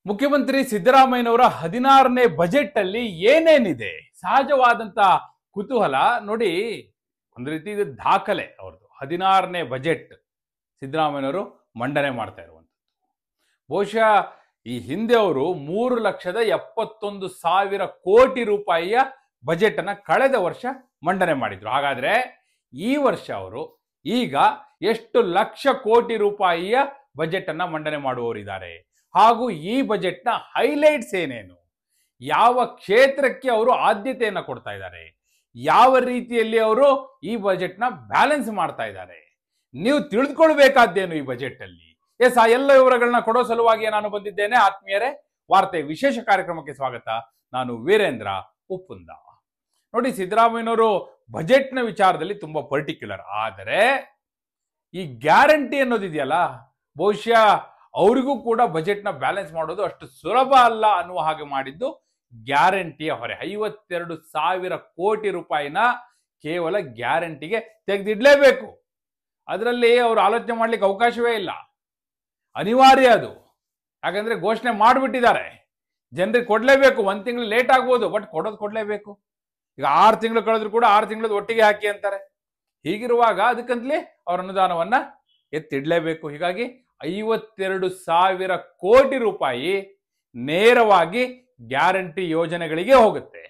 ಮುಖ್ಯಮಂತ್ರಿ ಸಿದ್ದರಾಮಯ್ಯನವರ 16ನೇ ಬಜೆಟ್ ಅಲ್ಲಿ ಏನೇನಿದೆ ಸಹಜವಾದಂತ ಕುತೂಹಲ ನೋಡಿ. ಒಂದು ರೀತಿ ಇದು ದಾಖಲೆ ಅವ್ರದ್ದು 16ನೇ ಬಜೆಟ್ ಸಿದ್ದರಾಮಯ್ಯನವರು ಮಂಡನೆ ಮಾಡ್ತಾ ಇರುವಂಥದ್ದು. ಬಹುಶಃ ಈ ಹಿಂದೆ ಅವರು 3,71,000 ಕೋಟಿ ರೂಪಾಯಿಯ ಬಜೆಟ್ ಅನ್ನ ಕಳೆದ ವರ್ಷ ಮಂಡನೆ ಮಾಡಿದ್ರು. ಹಾಗಾದ್ರೆ ಈ ವರ್ಷ ಅವರು ಈಗ ಎಷ್ಟು ಲಕ್ಷ ಕೋಟಿ ರೂಪಾಯಿಯ ಬಜೆಟ್ ಅನ್ನ ಮಂಡನೆ ಮಾಡುವವರಿದ್ದಾರೆ? ಹಾಗೂ ಈ ಬಜೆಟ್ನ ಹೈಲೈಟ್ಸ್ ಏನೇನು? ಯಾವ ಕ್ಷೇತ್ರಕ್ಕೆ ಅವರು ಆದ್ಯತೆಯನ್ನು ಕೊಡ್ತಾ ಇದ್ದಾರೆ? ಯಾವ ರೀತಿಯಲ್ಲಿ ಅವರು ಈ ಬಜೆಟ್ನ ಬ್ಯಾಲೆನ್ಸ್ ಮಾಡ್ತಾ ಇದ್ದಾರೆ? ನೀವು ತಿಳಿದುಕೊಳ್ಬೇಕಾದ್ದೇನು ಈ ಬಜೆಟ್ ಅಲ್ಲಿ? ಆ ಎಲ್ಲ ವಿವರಗಳನ್ನ ಕೊಡೋ ಸಲುವಾಗಿ ನಾನು ಬಂದಿದ್ದೇನೆ. ಆತ್ಮೀಯರೇ, ವಾರ್ತೆ ವಿಶೇಷ ಕಾರ್ಯಕ್ರಮಕ್ಕೆ ಸ್ವಾಗತ. ನಾನು ವೀರೇಂದ್ರ ಉಪ್ಪುಂದ. ನೋಡಿ, ಸಿದ್ದರಾಮಯ್ಯನವರು ಬಜೆಟ್ನ ವಿಚಾರದಲ್ಲಿ ತುಂಬಾ ಪರ್ಟಿಕ್ಯುಲರ್. ಆದರೆ ಈ ಗ್ಯಾರಂಟಿ ಅನ್ನೋದಿದೆಯಲ್ಲ, ಬಹುಶಃ ಅವರಿಗೂ ಕೂಡ ಬಜೆಟ್ನ ಬ್ಯಾಲೆನ್ಸ್ ಮಾಡೋದು ಅಷ್ಟು ಸುಲಭ ಅಲ್ಲ ಅನ್ನುವ ಹಾಗೆ ಮಾಡಿದ್ದು ಗ್ಯಾರಂಟಿಯ ಹೊರೆ. 52,000 ಕೋಟಿ ರೂಪಾಯಿನ ಕೇವಲ ಗ್ಯಾರಂಟಿಗೆ ತೆಗೆದಿಡ್ಲೇಬೇಕು. ಅದರಲ್ಲಿ ಅವರು ಆಲೋಚನೆ ಮಾಡ್ಲಿಕ್ಕೆ ಅವಕಾಶವೇ ಇಲ್ಲ, ಅನಿವಾರ್ಯ ಅದು. ಯಾಕಂದ್ರೆ ಘೋಷಣೆ ಮಾಡಿಬಿಟ್ಟಿದ್ದಾರೆ, ಜನರಿಗೆ ಕೊಡ್ಲೇಬೇಕು. 1 ತಿಂಗಳು ಲೇಟ್ ಆಗ್ಬೋದು, ಬಟ್ ಕೊಡಲೇಬೇಕು. ಈಗ 6 ತಿಂಗಳು ಕಳೆದ್ರು ಕೂಡ 6 ತಿಂಗಳದ್ದು ಒಟ್ಟಿಗೆ ಹಾಕಿ ಅಂತಾರೆ. ಹೀಗಿರುವಾಗ ಅದಕ್ಕಂತಲೇ ಅವರ ಅನುದಾನವನ್ನ ಎತ್ತಿಡ್ಲೇಬೇಕು. ಹೀಗಾಗಿ 52,000 ಕೋಟಿ ರೂಪಾಯಿ ನೇರವಾಗಿ ಗ್ಯಾರಂಟಿ ಯೋಜನೆಗಳಿಗೆ ಹೋಗುತ್ತೆ.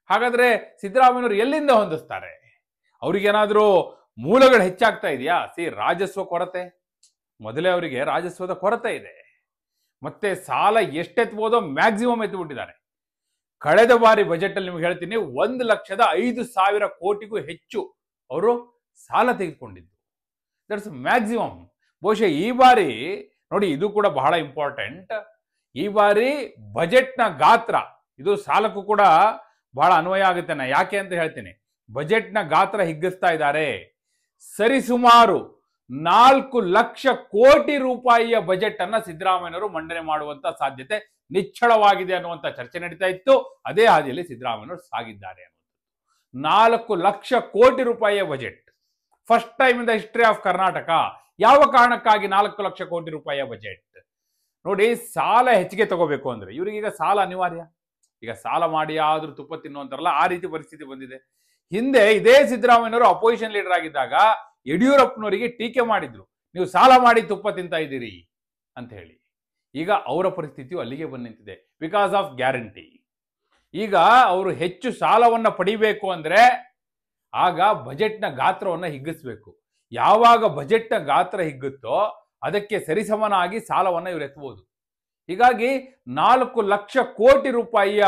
ಹಾಗಾದ್ರೆ ಸಿದ್ದರಾಮಯ್ಯನವರು ಎಲ್ಲಿಂದ ಹೊಂದಿಸ್ತಾರೆ? ಅವ್ರಿಗೇನಾದ್ರೂ ಮೂಲಗಳು ಹೆಚ್ಚಾಗ್ತಾ ಇದೆಯಾ? ರಾಜಸ್ವ ಕೊರತೆ, ಮೊದಲೇ ಅವರಿಗೆ ರಾಜಸ್ವದ ಕೊರತೆ ಇದೆ. ಮತ್ತೆ ಸಾಲ ಎಷ್ಟೆತ್ಬೋದೋ ಮ್ಯಾಕ್ಸಿಮಮ್ ಎತ್ತಿಬಿಟ್ಟಿದ್ದಾರೆ. ಕಳೆದ ಬಾರಿ ಬಜೆಟ್ ಅಲ್ಲಿ ನಿಮ್ಗೆ ಹೇಳ್ತೀನಿ, 1,05,000 ಕೋಟಿಗೂ ಹೆಚ್ಚು ಅವರು ಸಾಲ ತೆಗೆದುಕೊಂಡಿದ್ದು. That's maximum. ಬಹುಶಃ ಈ ಬಾರಿ ನೋಡಿ, ಇದು ಕೂಡ ಬಹಳ ಇಂಪಾರ್ಟೆಂಟ್. ಈ ಬಾರಿ ಬಜೆಟ್ನ ಗಾತ್ರ ಇದು ಸಾಲಕ್ಕೂ ಕೂಡ ಬಹಳ ಅನ್ವಯ ಆಗುತ್ತೆ. ಯಾಕೆ ಅಂತ ಹೇಳ್ತೀನಿ. ಬಜೆಟ್ನ ಗಾತ್ರ ಹಿಗ್ಗಿಸ್ತಾ ಇದ್ದಾರೆ. ಸರಿಸುಮಾರು 4 ಲಕ್ಷ ಕೋಟಿ ರೂಪಾಯಿಯ ಬಜೆಟ್ ಅನ್ನ ಸಿದ್ದರಾಮಯ್ಯನವರು ಮಂಡನೆ ಮಾಡುವಂತ ಸಾಧ್ಯತೆ ನಿಚ್ಚಳವಾಗಿದೆ ಅನ್ನುವಂತ ಚರ್ಚೆ ನಡೀತಾ ಇತ್ತು. ಅದೇ ಹಾದಿಯಲ್ಲಿ ಸಿದ್ದರಾಮಯ್ಯನವರು ಸಾಗಿದ್ದಾರೆ ಅನ್ನುವಂಥದ್ದು. 4 ಲಕ್ಷ ಕೋಟಿ ರೂಪಾಯಿಯ budget first time in the history of Karnataka. ಯಾವ ಕಾರಣಕ್ಕಾಗಿ 4 ಲಕ್ಷ ಕೋಟಿ ರೂಪಾಯಿಯ ಬಜೆಟ್? ನೋಡಿ, ಸಾಲ ಹೆಚ್ಚಿಗೆ ತಗೋಬೇಕು ಅಂದ್ರೆ ಇವರಿಗೀಗ ಸಾಲ ಅನಿವಾರ್ಯ. ಈಗ ಸಾಲ ಮಾಡಿ ಆದ್ರೂ ತುಪ್ಪ ತಿನ್ನುವಂತಾರಲ್ಲ, ಆ ರೀತಿ ಪರಿಸ್ಥಿತಿ ಬಂದಿದೆ. ಹಿಂದೆ ಇದೇ ಸಿದ್ದರಾಮಯ್ಯನವರು ಅಪೋಸಿಷನ್ ಲೀಡರ್ ಆಗಿದ್ದಾಗ ಯಡಿಯೂರಪ್ಪನವರಿಗೆ ಟೀಕೆ ಮಾಡಿದ್ರು, ನೀವು ಸಾಲ ಮಾಡಿ ತುಪ್ಪ ತಿಂತಾ ಇದ್ದೀರಿ ಅಂತ ಹೇಳಿ. ಈಗ ಅವರ ಪರಿಸ್ಥಿತಿಯು ಅಲ್ಲಿಗೆ ಬಂದು ನಿಂತಿದೆ, ಬಿಕಾಸ್ ಆಫ್ ಗ್ಯಾರಂಟಿ. ಈಗ ಅವರು ಹೆಚ್ಚು ಸಾಲವನ್ನ ಪಡಿಬೇಕು ಅಂದ್ರೆ ಆಗ ಬಜೆಟ್ನ ಗಾತ್ರವನ್ನ ಹಿಗ್ಗಿಸ್ಬೇಕು. ಯಾವಾಗ ಬಜೆಟ್ನ ಗಾತ್ರ ಹಿಗ್ಗುತ್ತೋ ಅದಕ್ಕೆ ಸರಿಸಮನಾಗಿ ಸಾಲವನ್ನ ಇವರು ಎತ್ತಬಹುದು. ಹೀಗಾಗಿ 4 ಲಕ್ಷ ಕೋಟಿ ರೂಪಾಯಿಯ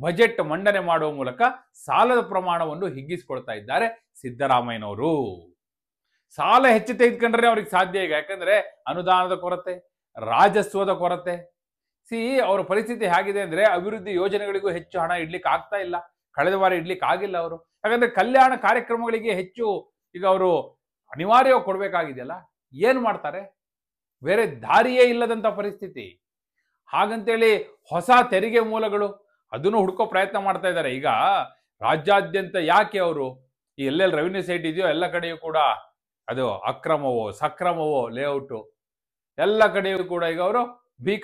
ಬಜೆಟ್ ಮಂಡನೆ ಮಾಡುವ ಮೂಲಕ ಸಾಲದ ಪ್ರಮಾಣವನ್ನು ಹಿಗ್ಗಿಸಿಕೊಳ್ತಾ ಇದ್ದಾರೆ ಸಿದ್ದರಾಮಯ್ಯನವರು. ಸಾಲ ಹೆಚ್ಚು ತೆಗೆದುಕೊಂಡ್ರೆ ಅವ್ರಿಗೆ ಸಾಧ್ಯ ಈಗ. ಯಾಕಂದ್ರೆ ಅನುದಾನದ ಕೊರತೆ, ರಾಜಸ್ವದ ಕೊರತೆ. ಅವರ ಪರಿಸ್ಥಿತಿ ಹೇಗಿದೆ ಅಂದ್ರೆ ಅಭಿವೃದ್ಧಿ ಯೋಜನೆಗಳಿಗೂ ಹೆಚ್ಚು ಹಣ ಇಡ್ಲಿಕ್ಕೆ ಆಗ್ತಾ ಇಲ್ಲ. ಕಳೆದ ವಾರ ಇಡ್ಲಿಕ್ಕೆ ಆಗಿಲ್ಲ ಅವರು. ಯಾಕಂದ್ರೆ ಕಲ್ಯಾಣ ಕಾರ್ಯಕ್ರಮಗಳಿಗೆ ಹೆಚ್ಚು ಈಗ ಅವರು ಅನಿವಾರ್ಯವಾಗಿ ಕೊಡ್ಬೇಕಾಗಿದೆಯಲ್ಲ. ಏನ್ ಮಾಡ್ತಾರೆ? ಬೇರೆ ದಾರಿಯೇ ಇಲ್ಲದಂತ ಪರಿಸ್ಥಿತಿ. ಹಾಗಂತೇಳಿ ಹೊಸ ತೆರಿಗೆ ಮೂಲಗಳು ಅದನ್ನು ಹುಡ್ಕೋ ಪ್ರಯತ್ನ ಮಾಡ್ತಾ ಇದ್ದಾರೆ. ಈಗ ರಾಜ್ಯಾದ್ಯಂತ ಯಾಕೆ ಅವರು ಎಲ್ಲೆಲ್ಲಿ ರೆವಿನ್ಯೂ ಸೈಟ್ ಇದೆಯೋ ಎಲ್ಲ ಕಡೆಯೂ ಕೂಡ ಅದು ಅಕ್ರಮವೋ ಸಕ್ರಮವೋ ಲೇಔಟು ಎಲ್ಲ ಕಡೆಯೂ ಕೂಡ ಈಗ ಅವರು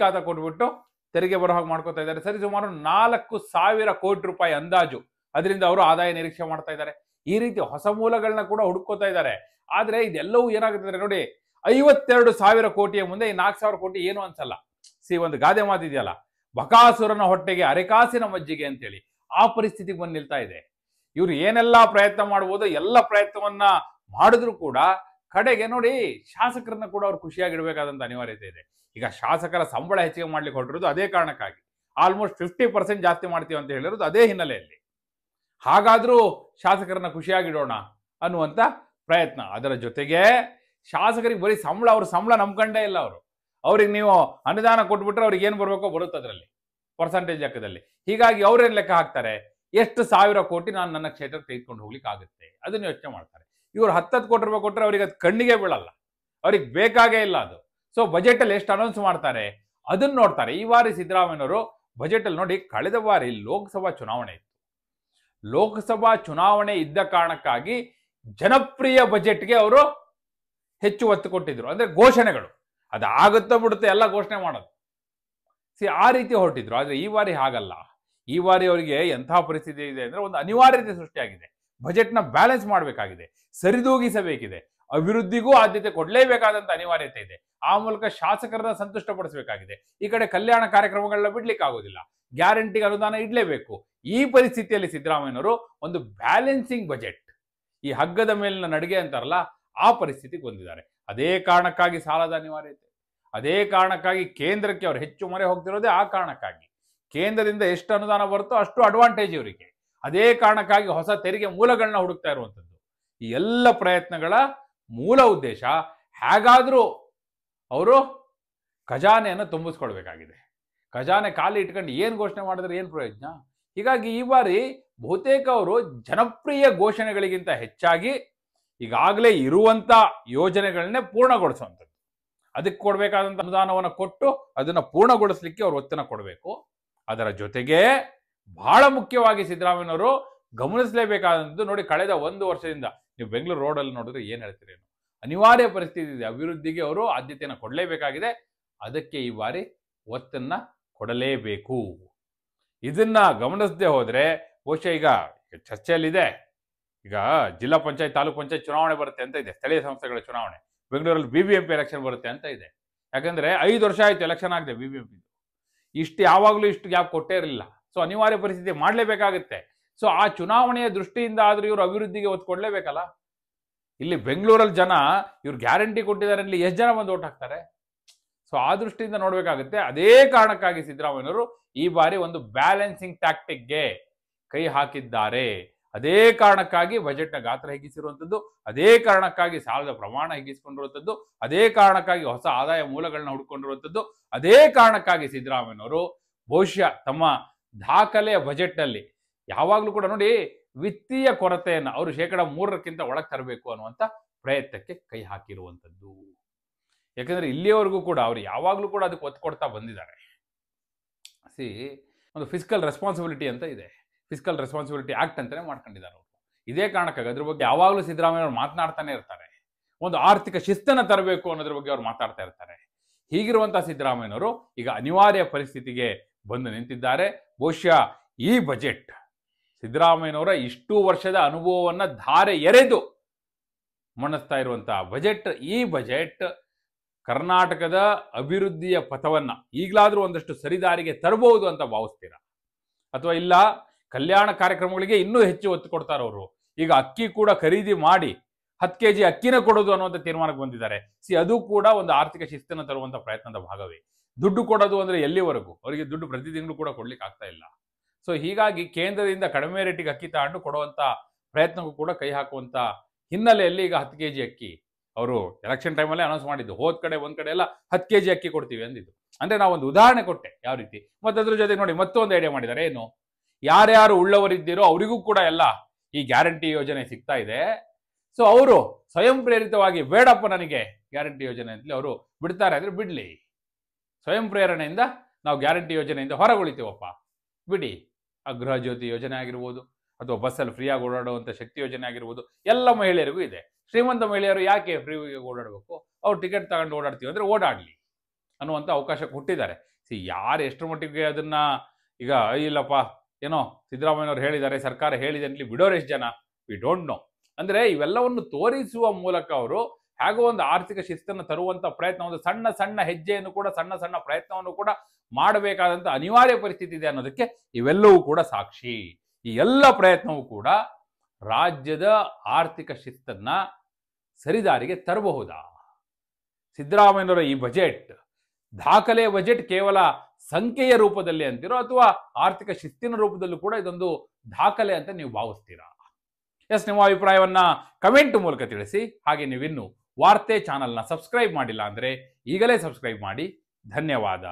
ಖಾತಾ ಕೊಟ್ಬಿಟ್ಟು ತೆರಿಗೆ ಬರೋ ಹಾಗೆ ಮಾಡ್ಕೋತಾ ಇದ್ದಾರೆ. ಸರಿ ಸುಮಾರು 4,000 ಕೋಟಿ ರೂಪಾಯಿ ಅಂದಾಜು ಅದರಿಂದ ಅವರು ಆದಾಯ ನಿರೀಕ್ಷೆ ಮಾಡ್ತಾ ಇದ್ದಾರೆ. ಈ ರೀತಿ ಹೊಸ ಮೂಲಗಳನ್ನ ಕೂಡ ಹುಡುಕೋತಾ ಇದ್ದಾರೆ. ಆದ್ರೆ ಇದೆಲ್ಲವೂ ಏನಾಗುತ್ತೆ ನೋಡಿ, 52,000 ಕೋಟಿಯ ಮುಂದೆ ಈ 4,000 ಕೋಟಿ ಏನು ಅನ್ಸಲ್ಲ. ಒಂದು ಗಾದೆ ಮಾತಿದೆಯಲ್ಲ, ಬಕಾಸುರನ ಹೊಟ್ಟೆಗೆ ಅರೆಕಾಸಿನ ಮಜ್ಜಿಗೆ ಅಂತೇಳಿ, ಆ ಪರಿಸ್ಥಿತಿಗೆ ಬಂದು ನಿಲ್ತಾ ಇದೆ. ಇವ್ರು ಏನೆಲ್ಲ ಪ್ರಯತ್ನ ಮಾಡ್ಬೋದು, ಎಲ್ಲ ಪ್ರಯತ್ನವನ್ನ ಮಾಡಿದ್ರು ಕೂಡ ಕಡೆಗೆ ನೋಡಿ ಶಾಸಕರನ್ನ ಕೂಡ ಅವ್ರು ಖುಷಿಯಾಗಿಡ್ಬೇಕಾದಂತ ಅನಿವಾರ್ಯತೆ ಇದೆ. ಈಗ ಶಾಸಕರ ಸಂಬಳ ಹೆಚ್ಚಿಗೆ ಮಾಡ್ಲಿಕ್ಕೆ ಹೊರಟಿರೋದು ಅದೇ ಕಾರಣಕ್ಕಾಗಿ. ಆಲ್ಮೋಸ್ಟ್ 50% ಜಾಸ್ತಿ ಮಾಡ್ತೀವಿ ಅಂತ ಹೇಳಿರೋದು ಅದೇ ಹಿನ್ನೆಲೆಯಲ್ಲಿ. ಹಾಗಾದ್ರೂ ಶಾಸಕರನ್ನ ಖುಷಿಯಾಗಿಡೋಣ ಅನ್ನುವಂತ ಪ್ರಯತ್ನ. ಅದರ ಜೊತೆಗೆ ಶಾಸಕರಿಗೆ ಬರೀ ಸಂಬಳ, ಅವ್ರ ಸಂಬಳ ನಂಬ್ಕೊಂಡೇ ಇಲ್ಲ ಅವರು. ಅವ್ರಿಗೆ ನೀವು ಅನುದಾನ ಕೊಟ್ಬಿಟ್ರೆ ಅವ್ರಿಗೆ ಏನ್ ಬರ್ಬೇಕೋ ಬರುತ್ತೆ ಅದರಲ್ಲಿ ಪರ್ಸೆಂಟೇಜ್ ಲೆಕ್ಕದಲ್ಲಿ. ಹೀಗಾಗಿ ಅವ್ರೇನ್ ಲೆಕ್ಕ ಹಾಕ್ತಾರೆ, ಎಷ್ಟು 1,000 ಕೋಟಿ ನಾನು ನನ್ನ ಕ್ಷೇತ್ರಕ್ಕೆ ತೆಗೆದುಕೊಂಡು ಹೋಗ್ಲಿಕ್ಕೆ ಆಗುತ್ತೆ ಅದನ್ನ ಯೋಚನೆ ಮಾಡ್ತಾರೆ. ಇವ್ರು 10 ಕೋಟಿ ರೂಪಾಯಿ ಕೊಟ್ಟರೆ ಅವ್ರಿಗೆ ಅದು ಕಣ್ಣಿಗೆ ಬೀಳಲ್ಲ, ಅವ್ರಿಗೆ ಬೇಕಾಗೇ ಇಲ್ಲ ಅದು. ಸೊ ಬಜೆಟ್ ಅಲ್ಲಿ ಎಷ್ಟು ಅನೌನ್ಸ್ ಮಾಡ್ತಾರೆ ಅದನ್ನ ನೋಡ್ತಾರೆ. ಈ ಬಾರಿ ಸಿದ್ದರಾಮಯ್ಯನವರು ಬಜೆಟ್ ಅಲ್ಲಿ ನೋಡಿ, ಕಳೆದ ಬಾರಿ ಲೋಕಸಭಾ ಚುನಾವಣೆ ಇತ್ತು. ಲೋಕಸಭಾ ಚುನಾವಣೆ ಇದ್ದ ಕಾರಣಕ್ಕಾಗಿ ಜನಪ್ರಿಯ ಬಜೆಟ್ಗೆ ಅವರು ಹೆಚ್ಚು ಒತ್ತು ಕೊಟ್ಟಿದ್ರು. ಅಂದ್ರೆ ಘೋಷಣೆಗಳು, ಅದಾಗುತ್ತೋ ಬಿಡುತ್ತೆ ಎಲ್ಲ ಘೋಷಣೆ ಮಾಡೋದು. ಆ ರೀತಿ ಹೊರಟಿದ್ರು. ಆದರೆ ಈ ಬಾರಿ ಹಾಗಲ್ಲ. ಈ ಬಾರಿ ಅವರಿಗೆ ಎಂತಹ ಪರಿಸ್ಥಿತಿ ಇದೆ ಅಂದ್ರೆ ಒಂದು ಅನಿವಾರ್ಯತೆ ಸೃಷ್ಟಿಯಾಗಿದೆ. ಬಜೆಟ್ನ ಬ್ಯಾಲೆನ್ಸ್ ಮಾಡಬೇಕಾಗಿದೆ, ಸರಿದೂಗಿಸಬೇಕಿದೆ, ಅಭಿವೃದ್ಧಿಗೂ ಆದ್ಯತೆ ಕೊಡಲೇಬೇಕಾದಂತ ಅನಿವಾರ್ಯತೆ ಇದೆ. ಆ ಮೂಲಕ ಶಾಸಕರನ್ನ ಸಂತುಷ್ಟಪಡಿಸಬೇಕಾಗಿದೆ. ಈ ಕಡೆ ಕಲ್ಯಾಣ ಕಾರ್ಯಕ್ರಮಗಳನ್ನ ಬಿಡ್ಲಿಕ್ಕೆ ಆಗೋದಿಲ್ಲ, ಗ್ಯಾರಂಟಿಗೆ ಅನುದಾನ ಇಡಲೇಬೇಕು. ಈ ಪರಿಸ್ಥಿತಿಯಲ್ಲಿ ಸಿದ್ದರಾಮಯ್ಯನವರು ಒಂದು ಬ್ಯಾಲೆನ್ಸಿಂಗ್ ಬಜೆಟ್, ಈ ಹಗ್ಗದ ಮೇಲಿನ ನಡಿಗೆ ಅಂತಾರಲ್ಲ, ಆ ಪರಿಸ್ಥಿತಿಗೆ ಬಂದಿದ್ದಾರೆ. ಅದೇ ಕಾರಣಕ್ಕಾಗಿ ಸಾಲದ ಅನಿವಾರ್ಯತೆ, ಅದೇ ಕಾರಣಕ್ಕಾಗಿ ಕೇಂದ್ರಕ್ಕೆ ಅವರು ಹೆಚ್ಚು ಮೊರೆ ಹೋಗ್ತಿರೋದೇ ಆ ಕಾರಣಕ್ಕಾಗಿ. ಕೇಂದ್ರದಿಂದ ಎಷ್ಟು ಅನುದಾನ ಬರುತ್ತೋ ಅಷ್ಟು ಅಡ್ವಾಂಟೇಜ್ ಇವರಿಗೆ. ಅದೇ ಕಾರಣಕ್ಕಾಗಿ ಹೊಸ ತೆರಿಗೆ ಮೂಲಗಳನ್ನ ಹುಡುಕ್ತಾ ಇರುವಂಥದ್ದು. ಈ ಎಲ್ಲ ಪ್ರಯತ್ನಗಳ ಮೂಲ ಉದ್ದೇಶ ಹೇಗಾದ್ರೂ ಅವರು ಖಜಾನೆಯನ್ನು ತುಂಬಿಸ್ಕೊಳ್ಬೇಕಾಗಿದೆ. ಖಜಾನೆ ಖಾಲಿ ಇಟ್ಕೊಂಡು ಏನು ಘೋಷಣೆ ಮಾಡಿದ್ರೆ ಏನು ಪ್ರಯೋಜನ? ಹೀಗಾಗಿ ಈ ಬಾರಿ ಬಹುತೇಕ ಅವರು ಜನಪ್ರಿಯ ಘೋಷಣೆಗಳಿಗಿಂತ ಹೆಚ್ಚಾಗಿ ಈಗಾಗಲೇ ಇರುವಂತ ಯೋಜನೆಗಳನ್ನೇ ಪೂರ್ಣಗೊಳಿಸುವಂಥದ್ದು, ಅದಕ್ಕೆ ಕೊಡಬೇಕಾದಂಥ ಅನುದಾನವನ್ನು ಕೊಟ್ಟು ಅದನ್ನು ಪೂರ್ಣಗೊಳಿಸಲಿಕ್ಕೆ ಅವರು ಒತ್ತನ್ನು ಕೊಡಬೇಕು. ಅದರ ಜೊತೆಗೆ ಬಹಳ ಮುಖ್ಯವಾಗಿ ಸಿದ್ದರಾಮಯ್ಯನವರು ಗಮನಿಸಲೇಬೇಕಾದಂಥದ್ದು, ನೋಡಿ ಕಳೆದ 1 ವರ್ಷದಿಂದ ನೀವು ಬೆಂಗಳೂರು ರೋಡಲ್ಲಿ ನೋಡಿದ್ರೆ ಏನು ಹೇಳ್ತೀರಿ, ಅನಿವಾರ್ಯ ಪರಿಸ್ಥಿತಿ ಇದೆ, ಅಭಿವೃದ್ಧಿಗೆ ಅವರು ಆದ್ಯತೆಯನ್ನು ಕೊಡಲೇಬೇಕಾಗಿದೆ. ಅದಕ್ಕೆ ಈ ಬಾರಿ ಒತ್ತನ್ನು ಕೊಡಲೇಬೇಕು. ಇದನ್ನ ಗಮನಿಸದೆ ಹೋದ್ರೆ ಬಹುಶಃ ಈಗ ಚರ್ಚೆಯಲ್ಲಿದೆ, ಈಗ ಜಿಲ್ಲಾ ಪಂಚಾಯತ್ ತಾಲೂಕ್ ಪಂಚಾಯತ್ ಚುನಾವಣೆ ಬರುತ್ತೆ ಅಂತ ಇದೆ, ಸ್ಥಳೀಯ ಸಂಸ್ಥೆಗಳ ಚುನಾವಣೆ. ಬೆಂಗಳೂರಲ್ಲಿ BBMP ಎಲೆಕ್ಷನ್ ಬರುತ್ತೆ ಅಂತ ಇದೆ. ಯಾಕಂದ್ರೆ 5 ವರ್ಷ ಆಯ್ತು ಎಲೆಕ್ಷನ್ ಆಗದೆ BBMP. ಯಾವಾಗಲೂ ಇಷ್ಟು ಗ್ಯಾಪ್ ಕೊಟ್ಟೇ ಇರಲಿಲ್ಲ. ಸೊ ಅನಿವಾರ್ಯ ಪರಿಸ್ಥಿತಿ ಮಾಡಲೇಬೇಕಾಗುತ್ತೆ. ಸೊ ಆ ಚುನಾವಣೆಯ ದೃಷ್ಟಿಯಿಂದ ಆದ್ರೂ ಇವರು ಅಭಿವೃದ್ಧಿಗೆ ಒತ್ತು ಕೊಡಲೇಬೇಕಲ್ಲ. ಇಲ್ಲಿ ಬೆಂಗಳೂರಲ್ಲಿ ಜನ ಇವ್ರು ಗ್ಯಾರಂಟಿ ಕೊಟ್ಟಿದ್ದಾರೆ ಅಲ್ಲಿ ಎಷ್ಟು ಜನ ಬಂದು ಓಟ್ ಹಾಕ್ತಾರೆ? ಸೊ ಆ ದೃಷ್ಟಿಯಿಂದ ನೋಡ್ಬೇಕಾಗುತ್ತೆ. ಅದೇ ಕಾರಣಕ್ಕಾಗಿ ಸಿದ್ದರಾಮಯ್ಯನವರು ಈ ಬಾರಿ ಒಂದು ಬ್ಯಾಲೆನ್ಸಿಂಗ್ ಟ್ಯಾಕ್ಟಿಕ್ಗೆ ಕೈ ಹಾಕಿದ್ದಾರೆ. ಅದೇ ಕಾರಣಕ್ಕಾಗಿ ಬಜೆಟ್ನ ಗಾತ್ರ ಹೆಚ್ಚಿಸಿರುವಂಥದ್ದು, ಅದೇ ಕಾರಣಕ್ಕಾಗಿ ಸಾಲದ ಪ್ರಮಾಣ ಹೆಚ್ಚಿಸಿಕೊಂಡಿರುವಂಥದ್ದು, ಅದೇ ಕಾರಣಕ್ಕಾಗಿ ಹೊಸ ಆದಾಯ ಮೂಲಗಳನ್ನ ಹುಡುಕೊಂಡಿರುವಂಥದ್ದು, ಅದೇ ಕಾರಣಕ್ಕಾಗಿ ಸಿದ್ದರಾಮಯ್ಯನವರು ಬಹುಶಃ ತಮ್ಮ ದಾಖಲೆಯ ಬಜೆಟ್ನಲ್ಲಿ ಯಾವಾಗಲೂ ಕೂಡ ನೋಡಿ ವಿತ್ತೀಯ ಕೊರತೆಯನ್ನು ಅವರು 3% ಒಳಗೆ ತರಬೇಕು ಅನ್ನುವಂಥ ಪ್ರಯತ್ನಕ್ಕೆ ಕೈ ಹಾಕಿರುವಂಥದ್ದು. ಯಾಕಂದ್ರೆ ಇಲ್ಲಿಯವರೆಗೂ ಕೂಡ ಅವರು ಯಾವಾಗಲೂ ಕೂಡ ಅದಕ್ಕೆ ಒತ್ತು ಕೊಡ್ತಾ ಬಂದಿದ್ದಾರೆ. ಒಂದು ಫಿಸಿಕಲ್ ರೆಸ್ಪಾನ್ಸಿಬಿಲಿಟಿ ಅಂತ ಇದೆ, ಫಿಸಿಕಲ್ ರೆಸ್ಪಾನ್ಸಿಬಿಲಿಟಿ ಆಕ್ಟ್ ಅಂತಾನೆ ಮಾಡ್ಕೊಂಡಿದ್ದಾರೆ ಅವರು. ಇದೇ ಕಾರಣಕ್ಕಾಗಿ ಅದ್ರ ಬಗ್ಗೆ ಯಾವಾಗಲೂ ಸಿದ್ದರಾಮಯ್ಯ ಅವರು ಮಾತನಾಡ್ತಾನೆ ಇರ್ತಾರೆ. ಒಂದು ಆರ್ಥಿಕ ಶಿಸ್ತನ್ನು ತರಬೇಕು ಅನ್ನೋದ್ರ ಬಗ್ಗೆ ಅವ್ರು ಮಾತಾಡ್ತಾ ಇರ್ತಾರೆ. ಹೀಗಿರುವಂತಹ ಸಿದ್ದರಾಮಯ್ಯನವರು ಈಗ ಅನಿವಾರ್ಯ ಪರಿಸ್ಥಿತಿಗೆ ಬಂದು ನಿಂತಿದ್ದಾರೆ. ಬಹುಶಃ ಈ ಬಜೆಟ್ ಸಿದ್ದರಾಮಯ್ಯನವರ ಇಷ್ಟು ವರ್ಷದ ಅನುಭವವನ್ನ ಧಾರೆ ಎರೆದು ಮಣಿಸ್ತಾ ಇರುವಂತಹ ಬಜೆಟ್. ಈ ಬಜೆಟ್ ಕರ್ನಾಟಕದ ಅಭಿವೃದ್ಧಿಯ ಪಥವನ್ನ ಈಗಲಾದ್ರೂ ಒಂದಷ್ಟು ಸರಿದಾರಿಗೆ ತರಬಹುದು ಅಂತ ಭಾವಿಸ್ತೀರಾ? ಅಥವಾ ಇಲ್ಲ ಕಲ್ಯಾಣ ಕಾರ್ಯಕ್ರಮಗಳಿಗೆ ಇನ್ನೂ ಹೆಚ್ಚು ಒತ್ತು ಕೊಡ್ತಾರೆ ಅವರು? ಈಗ ಅಕ್ಕಿ ಕೂಡ ಖರೀದಿ ಮಾಡಿ 10 kg ಅಕ್ಕಿನ ಕೊಡೋದು ಅನ್ನುವಂಥ ತೀರ್ಮಾನಕ್ಕೆ ಬಂದಿದ್ದಾರೆ. ಅದು ಕೂಡ ಒಂದು ಆರ್ಥಿಕ ಶಿಸ್ತನ್ನು ತರುವಂಥ ಪ್ರಯತ್ನದ ಭಾಗವೇ. ದುಡ್ಡು ಕೊಡೋದು ಅಂದ್ರೆ ಎಲ್ಲಿವರೆಗೂ? ಅವರಿಗೆ ದುಡ್ಡು ಪ್ರತಿ ತಿಂಗಳು ಕೂಡ ಕೊಡ್ಲಿಕ್ಕೆ ಆಗ್ತಾ ಇಲ್ಲ. ಸೊ ಹೀಗಾಗಿ ಕೇಂದ್ರದಿಂದ ಕಡಿಮೆ ರೇಟಿಗೆ ಅಕ್ಕಿ ತಗೊಂಡು ಕೊಡುವಂಥ ಪ್ರಯತ್ನಕ್ಕೂ ಕೂಡ ಕೈ ಹಾಕುವಂಥ ಹಿನ್ನೆಲೆಯಲ್ಲಿ ಈಗ 10 kg ಅಕ್ಕಿ ಅವರು ಎಲೆಕ್ಷನ್ ಟೈಮಲ್ಲೇ ಅನೌನ್ಸ್ ಮಾಡಿದ್ದು. ಒಂದ್ ಕಡೆ ಎಲ್ಲ 10 kg ಅಕ್ಕಿ ಕೊಡ್ತೀವಿ ಅಂದಿದ್ದು. ಅಂದ್ರೆ ನಾವೊಂದು ಉದಾಹರಣೆ ಕೊಟ್ಟೆ ಯಾವ ರೀತಿ. ಮತ್ತೆ ಅದ್ರ ಜೊತೆ ನೋಡಿ ಮತ್ತೊಂದು ಐಡಿಯಾ ಮಾಡಿದ್ದಾರೆ. ಏನು, ಯಾರ್ಯಾರು ಉಳ್ಳವರಿದ್ದೀರೋ ಅವರಿಗೂ ಕೂಡ ಎಲ್ಲ ಈ ಗ್ಯಾರಂಟಿ ಯೋಜನೆ ಸಿಗ್ತಾ ಇದೆ. ಸೊ ಅವರು ಸ್ವಯಂ ಪ್ರೇರಿತವಾಗಿ ಬೇಡಪ್ಪ ನನಗೆ ಗ್ಯಾರಂಟಿ ಯೋಜನೆ ಅಂತಲೇ ಅವರು ಬಿಡ್ತಾರೆ ಅಂದ್ರೆ ಬಿಡ್ಲಿ. ಸ್ವಯಂ ಪ್ರೇರಣೆಯಿಂದ ನಾವು ಗ್ಯಾರಂಟಿ ಯೋಜನೆಯಿಂದ ಹೊರಗುಳಿತೀವಪ್ಪ, ಬಿಡಿ. ಆ ಗೃಹ ಜ್ಯೋತಿ ಯೋಜನೆ ಆಗಿರ್ಬೋದು, ಅಥವಾ ಬಸ್ಸಲ್ಲಿ ಫ್ರೀಯಾಗಿ ಓಡಾಡುವಂಥ ಶಕ್ತಿ ಯೋಜನೆ ಆಗಿರ್ಬೋದು, ಎಲ್ಲ ಮಹಿಳೆಯರಿಗೂ ಇದೆ. ಶ್ರೀಮಂತ ಮಹಿಳೆಯರು ಯಾಕೆ ಫ್ರೀಯಾಗಿ ಓಡಾಡಬೇಕು? ಅವ್ರು ಟಿಕೆಟ್ ತಗೊಂಡು ಓಡಾಡ್ತೀವಿ ಅಂದ್ರೆ ಓಡಾಡ್ಲಿ ಅನ್ನುವಂಥ ಅವಕಾಶ ಕೊಟ್ಟಿದ್ದಾರೆ. ಯಾರು ಎಷ್ಟರ ಮಟ್ಟಿಗೆ ಅದನ್ನ ಈಗ ಇಲ್ಲಪ್ಪ ಏನೋ ಸಿದ್ದರಾಮಯ್ಯನವರು ಹೇಳಿದ್ದಾರೆ, ಸರ್ಕಾರ ಹೇಳಿದೆ ಅಂತಲಿ ಬಿಡೋರು ಎಷ್ಟು ಜನ? We don't know. ಅಂದ್ರೆ ಇವೆಲ್ಲವನ್ನು ತೋರಿಸುವ ಮೂಲಕ ಅವರು ಹೇಗೋ ಒಂದು ಆರ್ಥಿಕ ಶಿಸ್ತನ್ನು ತರುವಂತ ಪ್ರಯತ್ನ, ಒಂದು ಸಣ್ಣ ಸಣ್ಣ ಹೆಜ್ಜೆಯನ್ನು ಕೂಡ, ಸಣ್ಣ ಸಣ್ಣ ಪ್ರಯತ್ನವನ್ನು ಕೂಡ ಮಾಡಬೇಕಾದಂತ ಅನಿವಾರ್ಯ ಪರಿಸ್ಥಿತಿ ಇದೆ ಅನ್ನೋದಕ್ಕೆ ಇವೆಲ್ಲವೂ ಕೂಡ ಸಾಕ್ಷಿ. ಈ ಎಲ್ಲ ಪ್ರಯತ್ನವೂ ಕೂಡ ರಾಜ್ಯದ ಆರ್ಥಿಕ ಶಿಸ್ತನ್ನ ಸರಿದಾರಿಗೆ ತರಬಹುದಾ? ಸಿದ್ದರಾಮಯ್ಯನವರ ಈ ಬಜೆಟ್ ದಾಖಲೆಯ ಬಜೆಟ್ ಕೇವಲ ಸಂಖ್ಯೆಯ ರೂಪದಲ್ಲಿ ಅಂತಿರೋ ಅಥವಾ ಆರ್ಥಿಕ ಶಿಸ್ತಿನ ರೂಪದಲ್ಲೂ ಕೂಡ ಇದೊಂದು ದಾಖಲೆ ಅಂತ ನೀವು ಭಾವಿಸ್ತೀರಾ? ನಿಮ್ಮ ಅಭಿಪ್ರಾಯವನ್ನ ಕಮೆಂಟ್ ಮೂಲಕ ತಿಳಿಸಿ. ಹಾಗೆ ನೀವಿನ್ನು ವಾರ್ತೆ ಚಾನೆಲ್ನ ಸಬ್ಸ್ಕ್ರೈಬ್ ಮಾಡಿಲ್ಲ ಅಂದ್ರೆ ಈಗಲೇ ಸಬ್ಸ್ಕ್ರೈಬ್ ಮಾಡಿ. ಧನ್ಯವಾದ.